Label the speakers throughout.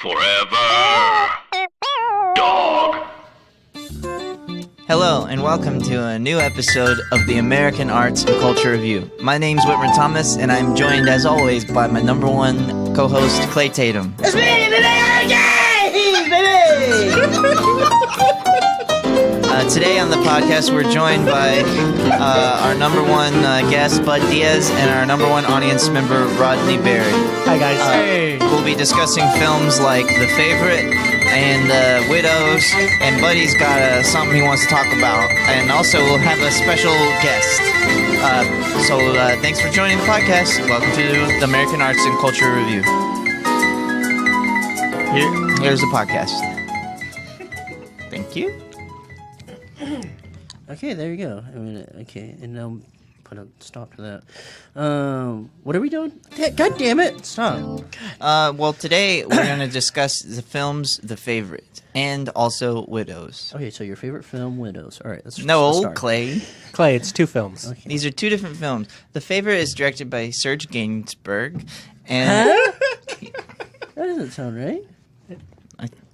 Speaker 1: Forever. Dog.
Speaker 2: Hello, and welcome to a new episode of the American Arts and Culture Review. My name's Whitmer Thomas, and I'm joined, as always, by my number one co-host, Clay Tatum.
Speaker 3: It's me, baby!
Speaker 2: Today on the podcast, we're joined by our number one guest, Bud Diaz, and our number one audience member, Rodney Berry.
Speaker 4: Hi, guys. Hey.
Speaker 2: We'll be discussing films like The Favorite and Widows, and Buddy's got something he wants to talk about. And also, we'll have a special guest. So thanks for joining the podcast. Welcome to the American Arts and Culture Review. Here's the podcast. Thank you.
Speaker 3: Okay, there you go. Okay, and now put a stop to that. What are we doing? God damn it! Stop.
Speaker 2: Well, today we're going to discuss the films The Favorite and also Widows.
Speaker 3: Okay, so your favorite film, Widows. All right, let's
Speaker 2: No, Clay.
Speaker 4: Clay, it's two films.
Speaker 3: Okay.
Speaker 2: These are two different films. The Favorite is directed by Serge Gainsbourg, and
Speaker 3: That doesn't sound right.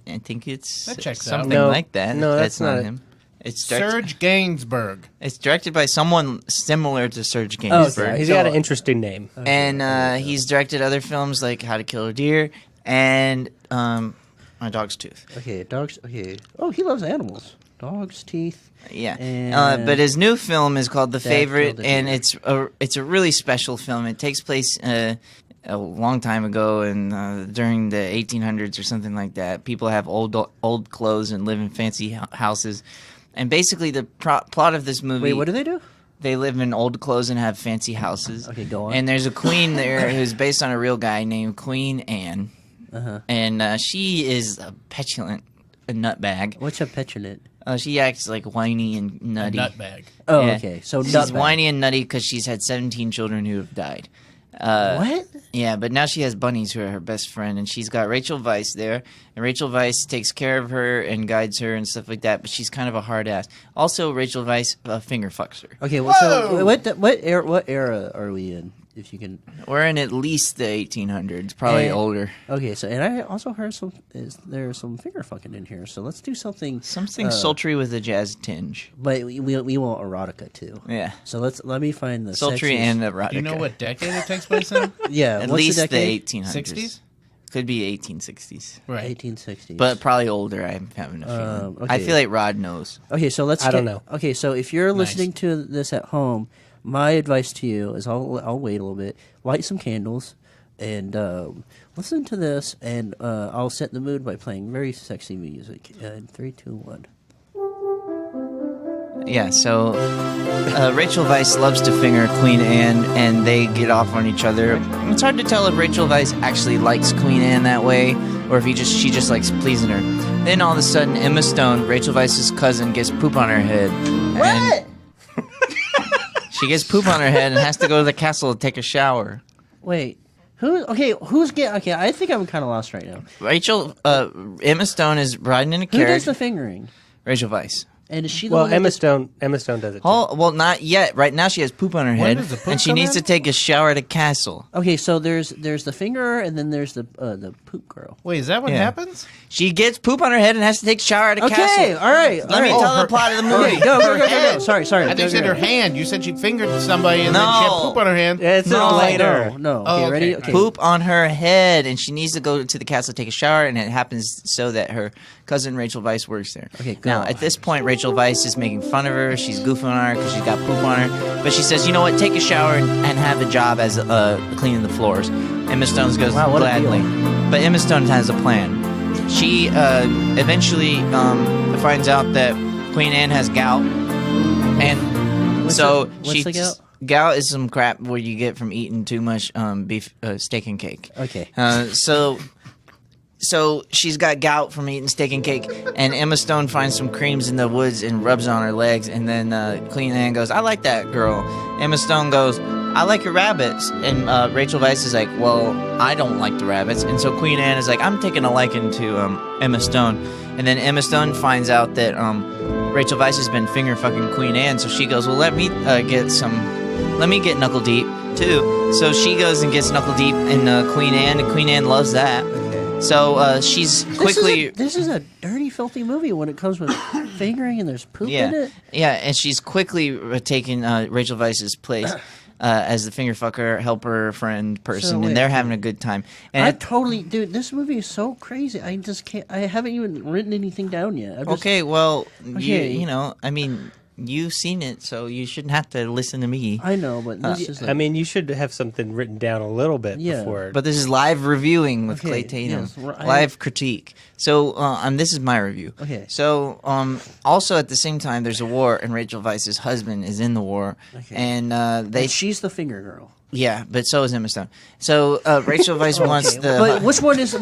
Speaker 2: I think it's
Speaker 5: That checks out.
Speaker 2: something like that.
Speaker 4: No, that's not
Speaker 2: him. It's directed,
Speaker 5: Serge Gainsbourg.
Speaker 2: It's directed by someone similar to Serge
Speaker 3: Oh,
Speaker 2: Gainsbourg.
Speaker 3: okay.
Speaker 4: He's got an interesting name.
Speaker 2: And he's directed other films like How to Kill a Deer and My Dog's Tooth.
Speaker 3: Okay, dogs. Okay. Oh, he loves animals. Dogs' teeth.
Speaker 2: Yeah,
Speaker 3: And
Speaker 2: but his new film is called The
Speaker 3: Dad
Speaker 2: Favorite,
Speaker 3: Killed a
Speaker 2: and
Speaker 3: Deer.
Speaker 2: it's a really special film. It takes place a long time ago, and during the 1800s or something like that. People have old clothes and live in fancy houses, and basically the plot of this movie.
Speaker 3: Wait, what do they do?
Speaker 2: They live in old clothes and have fancy houses.
Speaker 3: Okay, go on.
Speaker 2: And there's a queen there who's based on a real guy named Queen Anne, and she is a petulant nutbag.
Speaker 3: What's a petulant?
Speaker 2: She acts like whiny and nutty.
Speaker 5: Nutbag.
Speaker 3: Oh,
Speaker 2: Yeah.
Speaker 3: okay. So
Speaker 2: She's
Speaker 3: nutbag.
Speaker 2: whiny and nutty because she's had 17 children who have died.
Speaker 3: What?
Speaker 2: Yeah, but now she has bunnies who are her best friend, and she's got Rachel Weisz there, and Rachel Weisz takes care of her and guides her and stuff like that, but she's kind of a hard ass. Also, Rachel Weisz finger fucks her.
Speaker 3: Okay. Well, so what era are we in? If you can.
Speaker 2: We're in at least the 1800s, probably older.
Speaker 3: Okay. So, and I also heard there's some finger fucking in here. So let's do something.
Speaker 2: Something sultry with a jazz tinge.
Speaker 3: But we want erotica too.
Speaker 2: Yeah.
Speaker 3: So let me find the
Speaker 2: Sultry
Speaker 3: sexiest-
Speaker 2: and erotica.
Speaker 5: Do you know what decade it takes place in?
Speaker 3: Yeah.
Speaker 2: At
Speaker 3: what's
Speaker 2: least
Speaker 3: the decade?
Speaker 2: 1800s.
Speaker 5: 60s?
Speaker 2: Could be 1860s.
Speaker 5: Right.
Speaker 3: 1860s.
Speaker 2: But probably older, I'm having a feeling.
Speaker 3: okay.
Speaker 2: I feel like Rod knows.
Speaker 3: Okay, so let's.
Speaker 4: I don't know.
Speaker 3: Okay, so if you're
Speaker 5: Nice.
Speaker 3: listening to this at home, my advice to you is I'll wait a little bit, light some candles, and listen to this, and I'll set the mood by playing very sexy music. In 3, 2, 1.
Speaker 2: Yeah, so Rachel Weisz loves to finger Queen Anne, and they get off on each other. It's hard to tell if Rachel Weisz actually likes Queen Anne that way, or if she just likes pleasing her. Then all of a sudden, Emma Stone, Rachel Weisz's cousin, gets poop on her head.
Speaker 3: What?
Speaker 2: She gets poop on her head and has to go to the castle to take a shower.
Speaker 3: Wait. Who's getting? Okay, I think I'm kind of lost right now.
Speaker 2: Emma Stone is riding in a
Speaker 3: Who does
Speaker 2: carriage.
Speaker 3: the fingering?
Speaker 2: Rachel Weisz.
Speaker 3: And is she the
Speaker 4: Well,
Speaker 3: one that
Speaker 4: Emma
Speaker 3: gets-
Speaker 4: Stone does it. Too.
Speaker 2: Oh, well, not yet. Right now, she has poop on her head,
Speaker 5: does the poop
Speaker 2: and she
Speaker 5: come
Speaker 2: needs
Speaker 5: in?
Speaker 2: to take a shower at a castle.
Speaker 3: Okay, so there's the fingerer, and then there's the poop girl.
Speaker 5: Wait, is that what
Speaker 2: Yeah.
Speaker 5: happens?
Speaker 2: She gets poop on her head and has to take a shower at a
Speaker 3: Okay,
Speaker 2: castle.
Speaker 3: all right.
Speaker 2: Let me tell the plot of the movie.
Speaker 3: Okay, go.
Speaker 5: hand.
Speaker 3: Sorry.
Speaker 5: I think you said her hand. You said she fingered somebody and then she had
Speaker 2: No.
Speaker 5: poop on her hand.
Speaker 4: It's
Speaker 2: No,
Speaker 4: later.
Speaker 3: No. Okay,
Speaker 5: Oh, okay.
Speaker 3: ready?
Speaker 5: All
Speaker 3: Okay.
Speaker 2: Poop on her head, and she needs to go to the castle to take a shower, and it happens so that her cousin Rachel Weisz works there.
Speaker 3: Okay, go.
Speaker 2: Now, at this point, Rachel Weisz is making fun of her. She's goofing on her because she's got poop on her. But she says, you know what, take a shower and have a job as cleaning the floors. Emma Stone goes,
Speaker 3: Wow, what a
Speaker 2: gladly. But Emma Stone has a plan. She eventually finds out that Queen Anne has gout. And
Speaker 3: What's
Speaker 2: so
Speaker 3: the gout?
Speaker 2: Gout is some crap where you get from eating too much beef, steak and cake.
Speaker 3: Okay.
Speaker 2: So she's got gout from eating steak and cake, and Emma Stone finds some creams in the woods and rubs on her legs, and then Queen Anne goes, I like that girl. Emma Stone goes, I like your rabbits. And Rachel Weisz is like, well, I don't like the rabbits. And so Queen Anne is like, I'm taking a liking to Emma Stone. And then Emma Stone finds out that Rachel Weisz has been finger fucking Queen Anne, so she goes, well, let me get knuckle deep too. So she goes and gets knuckle deep in Queen Anne, and Queen Anne loves that. So she's quickly.
Speaker 3: This is a dirty, filthy movie when it comes with fingering and there's poop in it.
Speaker 2: Yeah, and she's quickly taking Rachel Weisz's place as the finger fucker, helper, friend, person,
Speaker 3: wait,
Speaker 2: and they're having a good time. And
Speaker 3: I totally, dude. This movie is so crazy. I just can't. I haven't even written anything down yet. I'm just,
Speaker 2: okay, well,
Speaker 3: Okay.
Speaker 2: you know, I mean, you've seen it, so you shouldn't have to listen to me.
Speaker 3: I know, but this is. Like,
Speaker 4: I mean, you should have something written down a little bit before.
Speaker 2: But this is live reviewing with
Speaker 3: Okay,
Speaker 2: Clay Tatum,
Speaker 3: yes,
Speaker 2: live critique. So, and this is my review.
Speaker 3: Okay.
Speaker 2: So, also at the same time, there's a war, and Rachel Weisz's husband is in the war, and
Speaker 3: and she's the finger girl.
Speaker 2: yeah, but so is Emma Stone. So Rachel Weisz wants the
Speaker 3: But which one is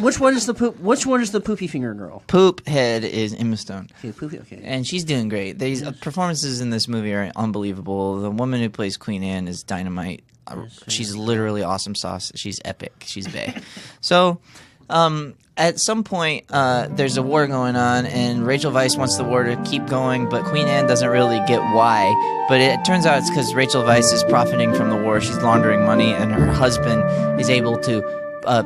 Speaker 3: the poop? Which one is the poopy finger girl?
Speaker 2: poop head is Emma Stone.
Speaker 3: Okay, poopy. Okay.
Speaker 2: And she's doing great. These performances in this movie are unbelievable. The woman who plays Queen Anne is dynamite. She's literally awesome sauce. She's epic. She's bae. So, at some point, there's a war going on, and Rachel Weisz wants the war to keep going, but Queen Anne doesn't really get why. But it turns out it's because Rachel Weisz is profiting from the war. She's laundering money, and her husband is able to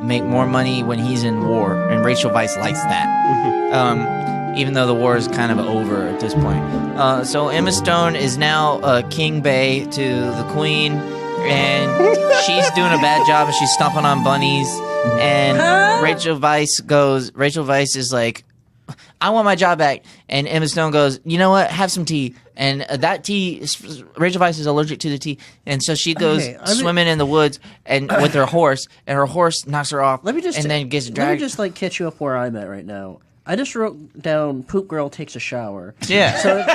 Speaker 2: make more money when he's in war, and Rachel Weisz likes that. Even though the war is kind of over at this point. So Emma Stone is now King Bae to the Queen, and she's doing a bad job, and she's stomping on bunnies. And Rachel Weisz is like, I want my job back. And Emma Stone goes, you know what? Have some tea. And that tea, Rachel Weisz is allergic to the tea. And so she goes swimming in the woods and with her horse, and her horse knocks her off.
Speaker 3: Let me just
Speaker 2: and then gets dragged.
Speaker 3: Let me just like catch you up where I'm at right now. I just wrote down "poop girl takes a shower."
Speaker 2: Yeah.
Speaker 3: So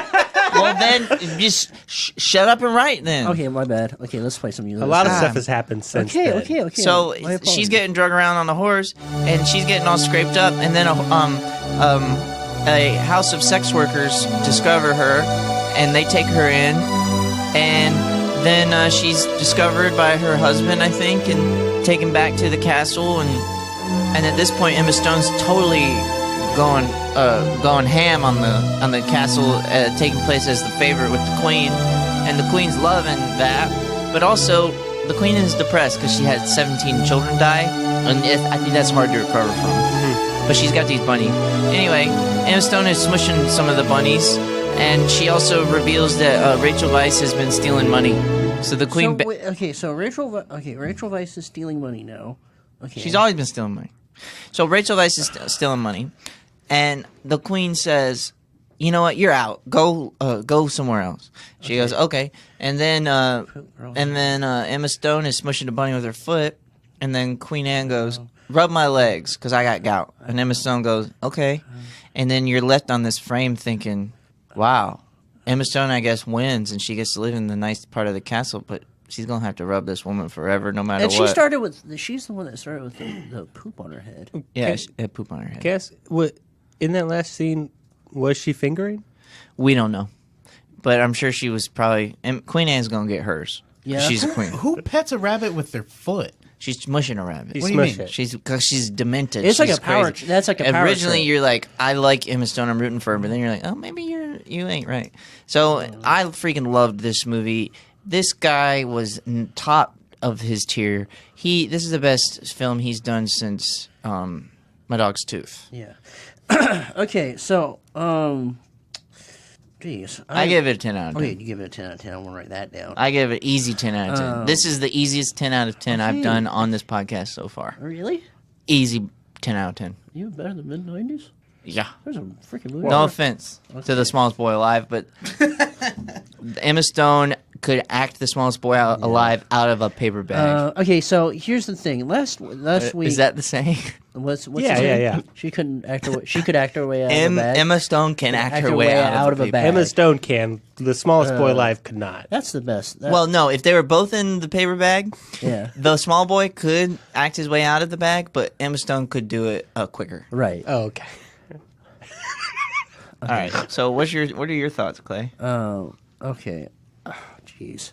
Speaker 2: well, then just shut up and write then.
Speaker 3: okay, my bad. Okay, let's play some music.
Speaker 4: a lot of stuff has happened since then.
Speaker 3: Okay.
Speaker 2: So
Speaker 3: My apologies.
Speaker 2: she's getting drug around on the horse, and she's getting all scraped up, and then a house of sex workers discover her, and they take her in, and then she's discovered by her husband, I think, and taken back to the castle, and at this point, Emma Stone's totally going ham on the castle, taking place as the favorite with the queen, and the queen's loving that, but also the queen is depressed because she had 17 children die, and I think that's hard to recover from. But she's got these bunnies. Anyway, Emma Stone is smushing some of the bunnies, and she also reveals that Rachel Weisz has been stealing money. So the queen.
Speaker 3: So Rachel Weisz is stealing money now. Okay.
Speaker 2: She's always been stealing money. So Rachel Weisz is stealing money, and the queen says, "You know what? You're out. Go somewhere else." She goes, "Okay." And then Emma Stone is smushing the bunny with her foot, and then Queen Anne goes, "Rub my legs, because I got gout." And Emma Stone goes, "Okay." And then you're left on this frame thinking, "Wow, Emma Stone, I guess, wins, and she gets to live in the nice part of the castle, but she's gonna have to rub this woman forever, no matter
Speaker 3: and
Speaker 2: what."
Speaker 3: she's the one that started with the poop on her head.
Speaker 2: Yeah, she had poop on her head.
Speaker 4: Guess what? In that last scene, was she fingering?
Speaker 2: We don't know, but I'm sure she was probably. And Queen Anne's gonna get hers.
Speaker 3: Yeah.
Speaker 2: She's a queen.
Speaker 5: Who pets a rabbit with their foot?
Speaker 2: She's mushing a rabbit.
Speaker 4: You
Speaker 5: What do you
Speaker 4: smush
Speaker 5: mean?
Speaker 4: it.
Speaker 2: Because she's demented.
Speaker 3: It's like
Speaker 2: She's
Speaker 3: a power.
Speaker 2: crazy.
Speaker 3: That's like a power.
Speaker 2: Originally,
Speaker 3: trip.
Speaker 2: you're like, I like Emma Stone, I'm rooting for her, but then you're like, oh, maybe you ain't right. So I freaking loved this movie. This guy was top of his tier. This is the best film he's done since My Dog's Tooth.
Speaker 3: Yeah. Okay, so geez,
Speaker 2: I give it a 10 out of 10.
Speaker 3: Okay, you give it a 10 out of 10. I'm gonna write that down.
Speaker 2: I give it easy 10 out of 10. This is the easiest 10 out of 10 I've done on this podcast so far.
Speaker 3: Really?
Speaker 2: Easy 10 out of 10.
Speaker 3: You better than mid 90s?
Speaker 2: Yeah.
Speaker 3: There's a freaking movie.
Speaker 2: No offense to the smallest boy alive, but Emma Stone could act the smallest boy alive out of a paper bag.
Speaker 3: Okay, so here's the thing. Last week,
Speaker 2: Is that the saying?
Speaker 3: what's
Speaker 4: Yeah,
Speaker 3: the saying?
Speaker 4: yeah.
Speaker 3: She couldn't act. She could act her way out of a bag.
Speaker 2: Emma Stone can act her way out of a
Speaker 3: bag.
Speaker 2: bag.
Speaker 4: Emma Stone can. The smallest boy alive could not.
Speaker 3: That's the best.
Speaker 2: Well, no, if they were both in the paper bag,
Speaker 3: yeah,
Speaker 2: the small boy could act his way out of the bag, but Emma Stone could do it quicker.
Speaker 3: right.
Speaker 4: Oh, okay.
Speaker 2: All right. So, what are your thoughts, Clay?
Speaker 3: Okay. Jeez.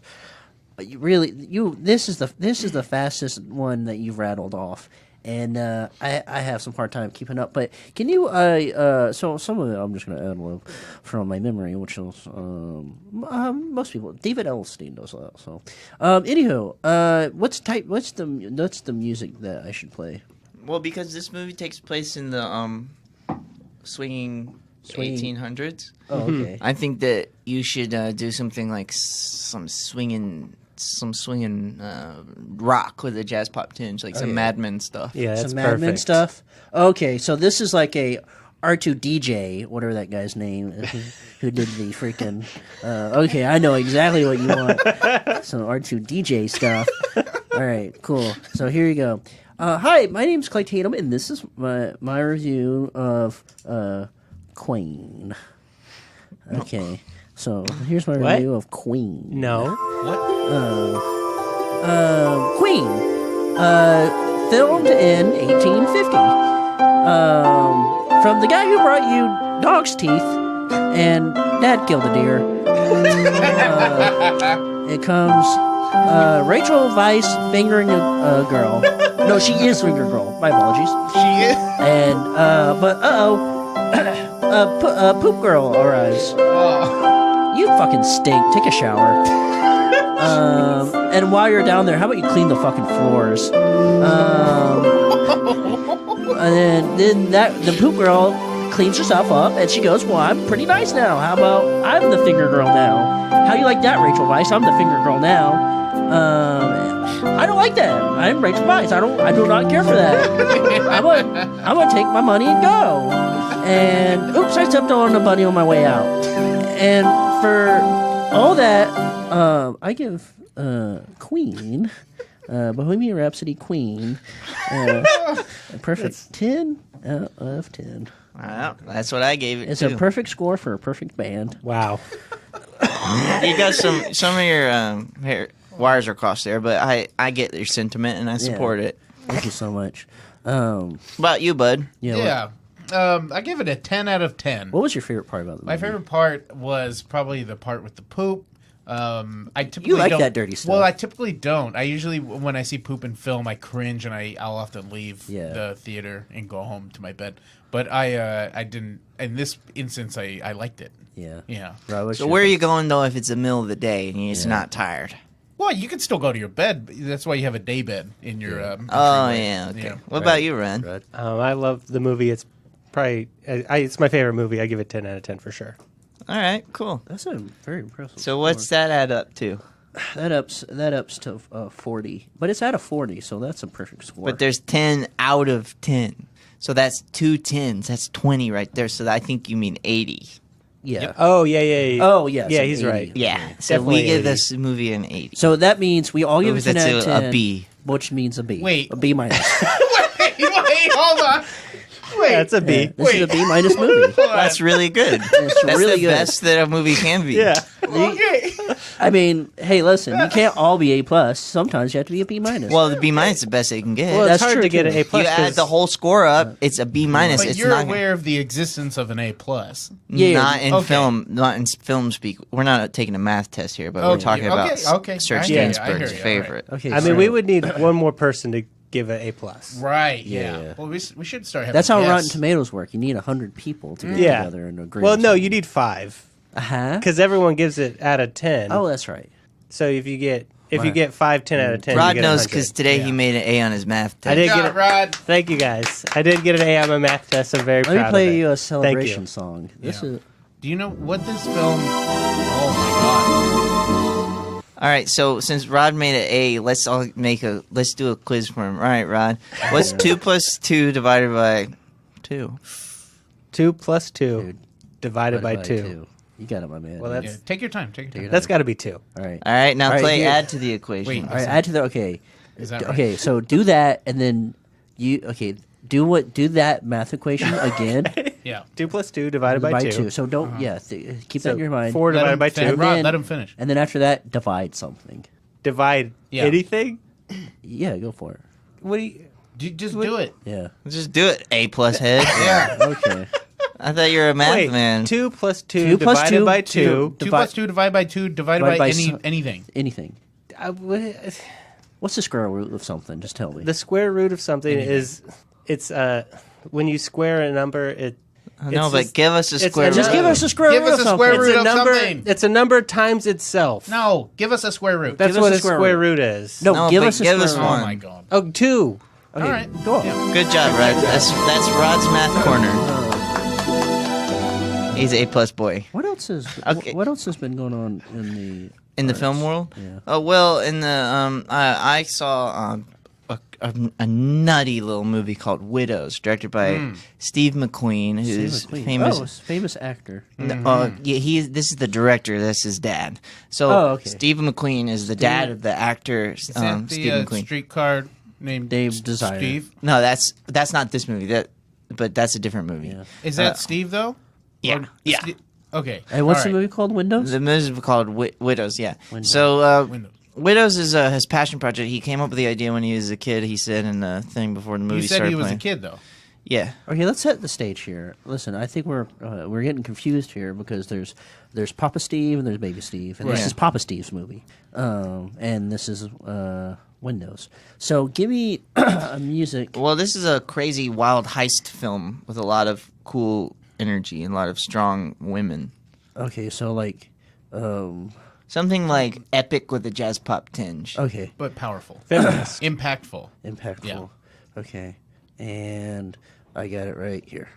Speaker 3: This is the fastest one that you've rattled off, and I have some hard time keeping up. But can you so some of it I'm just going to add a little from my memory, which is most people. David Elstein does that. So, anywho, what's the music that I should play?
Speaker 2: Well, because this movie takes place in the swinging 1800s.
Speaker 3: Oh, okay.
Speaker 2: I think that you should do something like some swinging rock with a jazz pop tinge, like some Mad Men stuff.
Speaker 4: Yeah, that's
Speaker 3: Some Mad Men
Speaker 4: perfect.
Speaker 3: stuff. Okay, so this is like a R2 DJ, whatever that guy's name, who did the freaking. Okay, I know exactly what you want. Some R2 DJ stuff. All right, cool. So here you go. Hi, my name's Clay Tatum, and this is my review of Queen. Okay, so here's my
Speaker 4: What?
Speaker 3: review of Queen.
Speaker 4: No.
Speaker 3: Queen, filmed in 1850. From the guy who brought you dog's teeth and Dad killed a deer. It comes Rachel Weisz fingering a girl. No, she is fingering a girl. My apologies.
Speaker 5: She is.
Speaker 3: And poop girl arrives.
Speaker 5: Oh.
Speaker 3: You fucking stink. Take a shower. And while you're down there, how about you clean the fucking floors? And then the poop girl cleans herself up, and she goes, "Well, I'm pretty nice now. How about I'm the finger girl now? How you like that, Rachel Weisz? I'm the finger girl now." I don't like that. I'm Rachel Weisz. I do not care for that. I'm gonna take my money and go. And oops, I stepped on a bunny on my way out. And for all that, I give Queen, Bohemian Rhapsody Queen, a perfect 10 out of 10.
Speaker 2: Wow, that's what I gave it.
Speaker 3: It's
Speaker 2: too.
Speaker 3: a perfect score for a perfect band.
Speaker 4: Wow.
Speaker 2: You got some of your wires are crossed there, but I get your sentiment and I support it.
Speaker 3: Thank you so much.
Speaker 2: What about you, bud?
Speaker 5: Yeah. I give it a 10 out of 10.
Speaker 3: What was your favorite part about the movie?
Speaker 5: My favorite part was probably the part with the poop. I typically
Speaker 3: You like
Speaker 5: don't,
Speaker 3: that dirty stuff.
Speaker 5: Well, I typically don't. I usually, when I see poop in film, I cringe and I'll often leave the theater and go home to my bed. But I didn't. In this instance, I liked it.
Speaker 3: Yeah.
Speaker 5: Yeah.
Speaker 3: Rob,
Speaker 2: So where are you going though if it's the middle of the day and you're just not tired?
Speaker 5: Well, you can still go to your bed. That's why you have a day bed in your.
Speaker 2: Oh
Speaker 5: entryway.
Speaker 2: yeah, okay.
Speaker 5: Yeah.
Speaker 2: What about you, Ren?
Speaker 3: Rod?
Speaker 4: I love the movie. It's probably it's my favorite movie. I give it 10 out of 10 for sure.
Speaker 2: All right, cool.
Speaker 3: That's a very impressive.
Speaker 2: So what's that add up to?
Speaker 3: That ups to 40, but it's out of 40, so that's a perfect score.
Speaker 2: But there's 10 out of 10. So that's 2 10s. That's 20 right there. So I think you mean 80.
Speaker 3: yeah.
Speaker 4: Oh yeah.
Speaker 3: Oh yes.
Speaker 4: Yeah,
Speaker 3: an
Speaker 4: he's
Speaker 3: 80.
Speaker 4: right.
Speaker 2: Yeah. So
Speaker 4: Definitely
Speaker 2: we give
Speaker 4: 80.
Speaker 2: this movie an 80.
Speaker 3: So that means we all give it 10
Speaker 2: That's
Speaker 3: out of 10.
Speaker 2: a B.
Speaker 3: Which means a B.
Speaker 5: Wait.
Speaker 3: A B minus.
Speaker 5: Wait, hold on. Wait.
Speaker 4: That's a B.
Speaker 3: Yeah, this is a B minus movie.
Speaker 2: That's really good.
Speaker 3: It's
Speaker 2: That's
Speaker 3: really
Speaker 2: the
Speaker 3: good.
Speaker 2: best that a movie can be.
Speaker 4: Yeah.
Speaker 5: Okay.
Speaker 3: I mean, hey, listen, you can't all be A plus. Sometimes you have to be a B minus.
Speaker 2: Well, the B minus is the best they can get.
Speaker 4: Well,
Speaker 3: That's
Speaker 4: it's hard
Speaker 3: true,
Speaker 4: to get
Speaker 3: too.
Speaker 4: an A plus.
Speaker 2: You add
Speaker 4: 'cause-
Speaker 2: the whole score up, it's a B minus.
Speaker 5: But
Speaker 2: It's
Speaker 5: you're
Speaker 2: not
Speaker 5: aware of the existence of an A plus.
Speaker 3: Yeah,
Speaker 2: not in
Speaker 5: okay.
Speaker 2: film. Not in film speak. We're not taking a math test here, but we're
Speaker 5: Okay,
Speaker 2: talking about
Speaker 5: okay.
Speaker 2: Serge
Speaker 5: I hear you, I
Speaker 2: Gainsbourg's
Speaker 5: hear you,
Speaker 2: favorite.
Speaker 3: okay,
Speaker 4: I mean,
Speaker 3: so
Speaker 4: we would need one more person to give it A plus.
Speaker 5: Right.
Speaker 3: Yeah.
Speaker 5: Yeah. Well, we should start having.
Speaker 3: that's how
Speaker 5: guests.
Speaker 3: Rotten Tomatoes work. You need 100 people to get
Speaker 4: Yeah.
Speaker 3: together and agree.
Speaker 4: Well,
Speaker 3: on
Speaker 4: no,
Speaker 3: something.
Speaker 4: you need 5
Speaker 3: Uh-huh.
Speaker 4: because everyone gives it out of 10.
Speaker 3: Oh, that's right.
Speaker 4: So if you get
Speaker 3: Right.
Speaker 4: 5, 10 out of 10,
Speaker 2: Rod
Speaker 4: you get
Speaker 2: knows
Speaker 4: 100.
Speaker 2: because today he
Speaker 5: Yeah.
Speaker 2: made an A on his math
Speaker 4: I
Speaker 2: test.
Speaker 4: did
Speaker 5: Good
Speaker 4: get
Speaker 5: job,
Speaker 4: it.
Speaker 5: Rod.
Speaker 4: Thank you guys. I did get an A on my math test. I'm very
Speaker 3: Let
Speaker 4: proud
Speaker 3: me play
Speaker 4: of it.
Speaker 3: you a
Speaker 4: Thank
Speaker 3: celebration
Speaker 4: you.
Speaker 3: song. This
Speaker 5: Yeah.
Speaker 3: is
Speaker 5: Do you know what this film? Oh
Speaker 2: All right, so since Rod made an A, let's do a quiz for him. All right, Rod, what's 2 plus 2 divided by 2?
Speaker 4: 2 plus 2
Speaker 3: Dude,
Speaker 4: divided by 2.
Speaker 3: You got it, my man.
Speaker 4: Well,
Speaker 5: my God.
Speaker 4: that's
Speaker 5: Yeah. Take your time. Take your time.
Speaker 4: that's got to be 2.
Speaker 3: all right.
Speaker 2: All right, now
Speaker 3: All right,
Speaker 2: Clay,
Speaker 3: here.
Speaker 2: add to the equation.
Speaker 5: Wait.
Speaker 3: All right, add to the okay.
Speaker 5: Is that right?
Speaker 3: Okay, so do that, and then do that math equation again.
Speaker 5: Yeah.
Speaker 4: 2 plus 2 divided by 2.
Speaker 3: So don't keep that in your mind.
Speaker 4: 4
Speaker 5: Let
Speaker 4: divided
Speaker 5: him
Speaker 4: by
Speaker 5: fin-
Speaker 4: 2.
Speaker 5: Rod,
Speaker 3: then-
Speaker 5: let him finish.
Speaker 3: And then after that, divide something.
Speaker 4: Divide
Speaker 5: Yeah.
Speaker 4: anything?
Speaker 3: Yeah, go for it.
Speaker 4: What do you...
Speaker 5: Just do it.
Speaker 3: Yeah.
Speaker 2: Just do it, A plus head.
Speaker 5: Yeah.
Speaker 3: Okay.
Speaker 2: I thought you were a math
Speaker 4: Wait,
Speaker 2: man.
Speaker 4: 2 plus 2
Speaker 3: 2 plus
Speaker 4: divided
Speaker 3: 2
Speaker 4: by 2.
Speaker 5: 2 plus 2 divided by 2 divided
Speaker 3: Divided
Speaker 5: by
Speaker 3: by some-
Speaker 5: anything.
Speaker 3: Anything.
Speaker 4: What-
Speaker 3: What's the square root of something? Just tell me.
Speaker 4: The square root of something is... It's... when you square a number, it...
Speaker 2: No,
Speaker 4: it's
Speaker 2: but
Speaker 4: just-
Speaker 2: give us a
Speaker 4: it's
Speaker 2: square
Speaker 4: a-
Speaker 3: Just
Speaker 2: root.
Speaker 3: give us a square
Speaker 5: Give
Speaker 3: root
Speaker 5: us
Speaker 3: of
Speaker 5: a square
Speaker 3: something.
Speaker 5: root
Speaker 4: It's a
Speaker 5: of
Speaker 4: number.
Speaker 5: something.
Speaker 4: It's a number times itself.
Speaker 5: No, give us a square root.
Speaker 4: That's
Speaker 3: Give us
Speaker 4: what
Speaker 3: a
Speaker 4: a
Speaker 3: square
Speaker 4: square
Speaker 3: root.
Speaker 4: root is.
Speaker 3: No,
Speaker 2: No,
Speaker 3: give
Speaker 2: but
Speaker 3: us a
Speaker 2: give
Speaker 3: square
Speaker 2: us
Speaker 3: root.
Speaker 5: Oh
Speaker 2: one.
Speaker 5: my god.
Speaker 4: Oh, 2.
Speaker 3: Okay,
Speaker 5: All right.
Speaker 3: go on.
Speaker 5: Yeah.
Speaker 2: Good job, Rod. That's Rod's math corner. He's a plus boy.
Speaker 3: What else is?
Speaker 2: Okay.
Speaker 3: What else has been going on in the arts?
Speaker 2: film world.
Speaker 3: Yeah.
Speaker 2: Oh well, in the I saw a nutty little movie called Widows, directed by Steve McQueen, who's
Speaker 3: Steve McQueen.
Speaker 2: famous.
Speaker 3: Oh, famous actor.
Speaker 2: Yeah, this is the director. That's his dad. So
Speaker 3: okay.
Speaker 2: Steve McQueen is the dad of the actor
Speaker 5: Is that the
Speaker 2: Steve McQueen.
Speaker 5: streetcar named
Speaker 3: Dave Desire.
Speaker 5: Steve?
Speaker 2: No, that's not this movie. But that's a different movie.
Speaker 3: Yeah.
Speaker 5: Is that Steve though?
Speaker 2: Yeah,
Speaker 5: Or
Speaker 2: yeah.
Speaker 5: Okay.
Speaker 3: Hey, what's
Speaker 5: All
Speaker 3: the
Speaker 5: right.
Speaker 3: movie called? Windows.
Speaker 2: The movie is called Widows. Yeah.
Speaker 3: Windows.
Speaker 2: So
Speaker 5: Windows.
Speaker 2: Widows is his passion project. He came up with the idea when he was a kid. He said in the thing before the movie
Speaker 5: You said
Speaker 2: started
Speaker 5: he was
Speaker 2: playing.
Speaker 5: a kid though.
Speaker 2: Yeah.
Speaker 3: Okay, let's set the stage here. Listen, I think we're getting confused here because there's Papa Steve and there's Baby Steve, and this
Speaker 2: Right.
Speaker 3: is Papa Steve's movie, and this is Windows. So give me a music.
Speaker 2: Well, this is a crazy, wild heist film with a lot of cool energy and a lot of strong women.
Speaker 3: Okay, so like,
Speaker 2: Something like epic with a jazz pop tinge.
Speaker 3: okay,
Speaker 5: But powerful.
Speaker 4: Feminist.
Speaker 5: Impactful.
Speaker 3: impactful.
Speaker 5: Yeah.
Speaker 3: Okay, and I got it right here.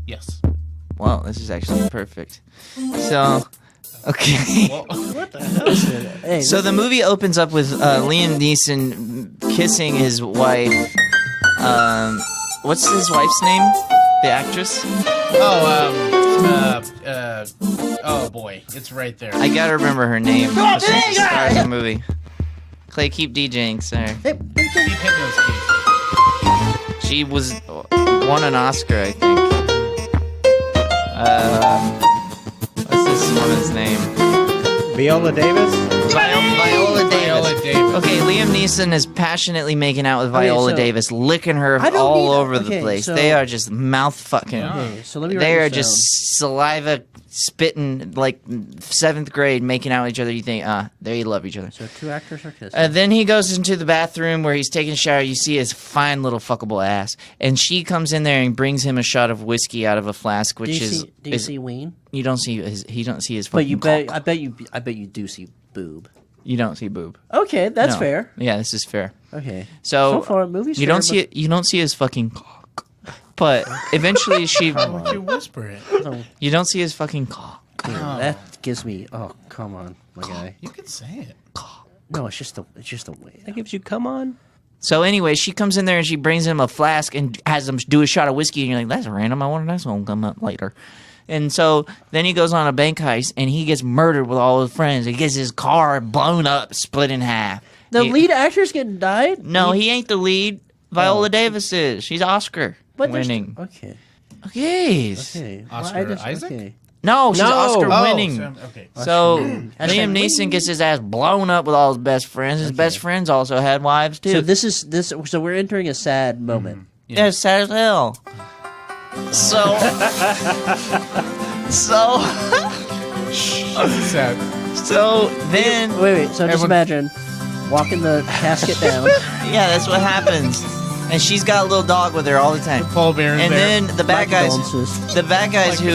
Speaker 5: Yes.
Speaker 2: Wow, this is actually perfect. So, okay.
Speaker 5: Well,
Speaker 3: Hey,
Speaker 2: So the movie opens up with Liam Neeson kissing his wife. What's his wife's name? The actress?
Speaker 5: oh boy, it's right there.
Speaker 2: I gotta remember her name. She's the star of the movie. Clay, keep DJing, sorry.
Speaker 5: Deep Hypnos Keith.
Speaker 2: She won an Oscar, I think. What's this woman's name?
Speaker 4: Viola Davis.
Speaker 2: Viola Davis.
Speaker 5: Viola Davis.
Speaker 2: Okay, Liam Neeson is passionately making out with Viola
Speaker 3: so-
Speaker 2: Davis, licking her
Speaker 3: I don't
Speaker 2: all
Speaker 3: need-
Speaker 2: over the
Speaker 3: okay,
Speaker 2: place.
Speaker 3: so-
Speaker 2: They are just mouth fucking.
Speaker 3: okay, so let me.
Speaker 2: They
Speaker 3: write
Speaker 2: are
Speaker 3: this down.
Speaker 2: just saliva spitting like 7th grade, making out with each other. You think, they love each other.
Speaker 3: So two actors are kissing.
Speaker 2: Then he goes into the bathroom where he's taking a shower. You see his fine little fuckable ass, and she comes in there and brings him a shot of whiskey out of a flask, which
Speaker 3: do you
Speaker 2: is
Speaker 3: see Ween?
Speaker 2: you don't see his
Speaker 3: But
Speaker 2: fucking
Speaker 3: you bet.
Speaker 2: cock.
Speaker 3: I bet you do see boob.
Speaker 2: You don't see boob.
Speaker 3: Okay, that's
Speaker 2: No.
Speaker 3: fair.
Speaker 2: Yeah, this is fair.
Speaker 3: Okay.
Speaker 2: So
Speaker 3: far, movies
Speaker 2: you
Speaker 3: fair,
Speaker 2: don't see it. You don't see his fucking cock, but eventually she.
Speaker 5: Why would you whisper it?
Speaker 2: You don't see his fucking cock.
Speaker 3: That gives me. Oh, come on, my guy.
Speaker 5: You can say it.
Speaker 3: No, it's just a way.
Speaker 4: That gives you come on.
Speaker 2: So anyway, she comes in there and she brings him a flask and has him do a shot of whiskey, and you're like, that's random. I wonder that's gonna come up later. And so then he goes on a bank heist and he gets murdered with all his friends. He gets his car blown up, split in half.
Speaker 3: The
Speaker 2: He-
Speaker 3: lead actor's getting died.
Speaker 2: No, he ain't the lead. Viola Davis is. She's Oscar
Speaker 3: But there's-
Speaker 2: winning.
Speaker 3: Okay.
Speaker 2: Yes.
Speaker 3: Okay.
Speaker 5: Oscar
Speaker 3: Well,
Speaker 5: Isaac?
Speaker 3: Okay.
Speaker 2: No, she's
Speaker 4: No.
Speaker 2: Oscar
Speaker 5: Oh,
Speaker 2: winning.
Speaker 5: so- okay.
Speaker 2: So
Speaker 3: That's
Speaker 2: Liam
Speaker 3: like-
Speaker 2: Neeson gets his ass blown up with all his best friends. His best friends also had wives too.
Speaker 3: So this is this. So we're entering a sad moment.
Speaker 2: Yeah, sad as hell. So,
Speaker 5: Sad.
Speaker 2: so then,
Speaker 3: Wait. So just
Speaker 5: Everyone-
Speaker 3: imagine walking the casket down.
Speaker 2: yeah, that's what happens. And she's got a little dog with her all the time.
Speaker 5: Paul Bear is
Speaker 2: And
Speaker 5: there.
Speaker 2: then the bad
Speaker 3: My
Speaker 2: guys,
Speaker 3: condolences.
Speaker 2: the bad guys who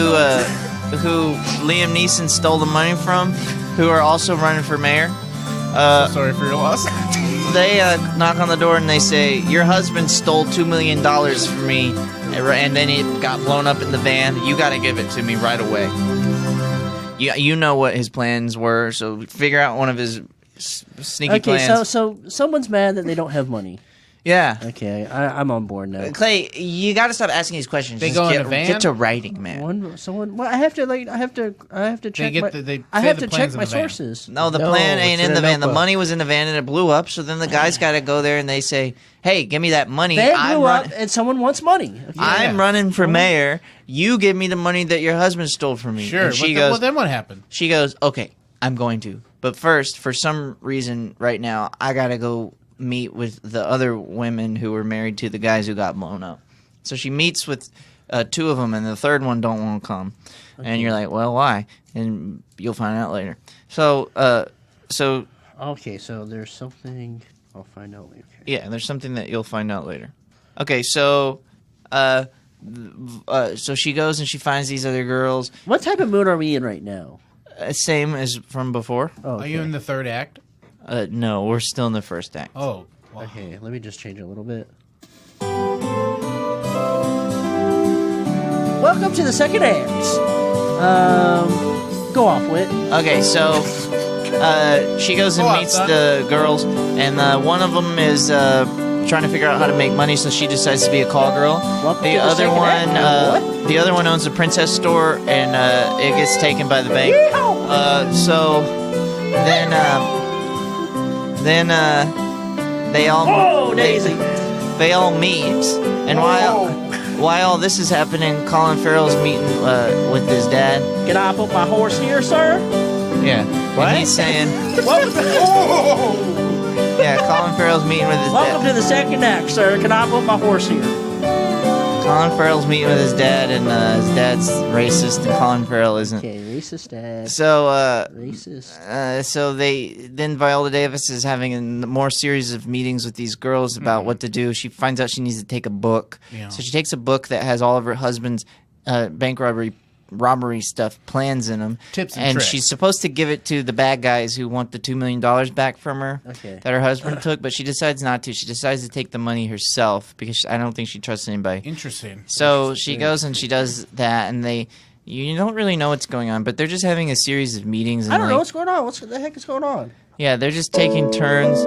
Speaker 2: Liam Neeson stole the money from, who are also running for mayor.
Speaker 5: Sorry for your loss.
Speaker 2: They knock on the door and they say, "Your husband stole $2 million from me, and then it got blown up in the van. You got to give it to me right away." You know what his plans were, so figure out one of his sneaky
Speaker 3: Okay.
Speaker 2: plans.
Speaker 3: So someone's mad that they don't have money.
Speaker 2: Yeah.
Speaker 3: Okay. I'm on board now.
Speaker 2: Clay, you got to stop asking these questions.
Speaker 5: They
Speaker 2: Just
Speaker 5: go in
Speaker 2: get,
Speaker 5: a van?
Speaker 2: get to writing, man.
Speaker 3: Someone. Well, I have to check.
Speaker 5: get
Speaker 3: my,
Speaker 5: they
Speaker 3: I
Speaker 5: say
Speaker 3: have
Speaker 5: the
Speaker 3: to check
Speaker 5: plans in
Speaker 3: my
Speaker 5: the van.
Speaker 3: sources.
Speaker 2: No, the
Speaker 4: No,
Speaker 2: plan ain't
Speaker 4: it's
Speaker 2: in
Speaker 4: in
Speaker 2: the
Speaker 4: a
Speaker 2: van. The
Speaker 4: notebook.
Speaker 2: money was in the van and it blew up. So then the guy's got to go there and they say, "Hey, give me that money.
Speaker 3: Van
Speaker 2: I'm
Speaker 3: blew up,
Speaker 2: run-
Speaker 3: and someone wants money. Okay.
Speaker 2: I'm running for mayor. You give me the money that your husband stole from me."
Speaker 5: Sure.
Speaker 2: And she
Speaker 5: Well,
Speaker 2: goes,
Speaker 5: then what happened?
Speaker 2: She goes, "Okay, I'm going to. But first, for some reason right now, I got to go meet with the other women who were married to the guys who got blown up." So she meets with two of them, and the third one don't want to come. And you're like, "Well, why?" And you'll find out later. So,
Speaker 3: Okay. So there's something. I'll find out later.
Speaker 2: yeah, there's something that you'll find out later. Okay, so she goes and she finds these other girls,
Speaker 3: What type of mood are we in right now?
Speaker 2: same as from before.
Speaker 3: Oh,
Speaker 5: Are you in the third act?
Speaker 2: No, we're still in the first act.
Speaker 5: Oh. Wow.
Speaker 3: Okay, let me just change a little bit. Welcome to the second act. Go off, Whit.
Speaker 2: Okay, so she goes and
Speaker 5: Go on,
Speaker 2: meets
Speaker 5: son.
Speaker 2: the girls, and one of them is trying to figure out how to make money, so she decides to be a call girl.
Speaker 3: Welcome
Speaker 2: The
Speaker 3: to the
Speaker 2: other
Speaker 3: second
Speaker 2: one,
Speaker 3: act. What?
Speaker 2: the other one owns a princess store, and it gets taken by the bank. So then they all
Speaker 3: Oh, Daisy.
Speaker 2: they all meet, and while all this is happening, Colin Farrell's meeting with his dad.
Speaker 3: Can I put my horse here, sir?
Speaker 2: Yeah,
Speaker 3: What?
Speaker 2: and he's saying, yeah, Colin Farrell's meeting with his
Speaker 3: Welcome
Speaker 2: dad.
Speaker 3: to the second act, sir. Can I put my horse here?
Speaker 2: Colin Farrell's meeting with his dad, and his dad's racist, and Colin Farrell isn't.
Speaker 3: Okay, racist dad.
Speaker 2: So,
Speaker 3: Racist.
Speaker 2: so then Viola Davis is having a more series of meetings with these girls about what to do. She finds out she needs to take a book.
Speaker 5: Yeah.
Speaker 2: So she takes a book that has all of her husband's bank robbery stuff plans in them.
Speaker 5: Tips and tricks.
Speaker 2: she's supposed to give it to the bad guys who want the $2 million back from her
Speaker 3: Okay.
Speaker 2: that her husband took, but she decides not to. She decides to take the money herself because I don't think she trusts anybody.
Speaker 5: Interesting.
Speaker 2: So she goes and she does that, and you don't really know what's going on, but they're just having a series of meetings. And
Speaker 3: I don't know what's going on. What the heck is going on?
Speaker 2: Yeah, they're just taking turns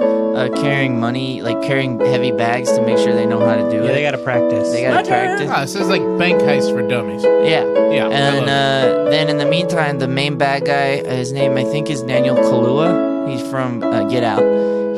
Speaker 2: carrying money, like carrying heavy bags to make sure they know how to do it.
Speaker 4: Yeah, they got to practice.
Speaker 2: They gotta practice.
Speaker 5: Ah, it says like bank heist for dummies.
Speaker 2: Yeah.
Speaker 5: Yeah, I
Speaker 2: And
Speaker 5: love
Speaker 2: then in the meantime, the main bad guy, his name I think is Daniel Kaluuya. He's from Get Out.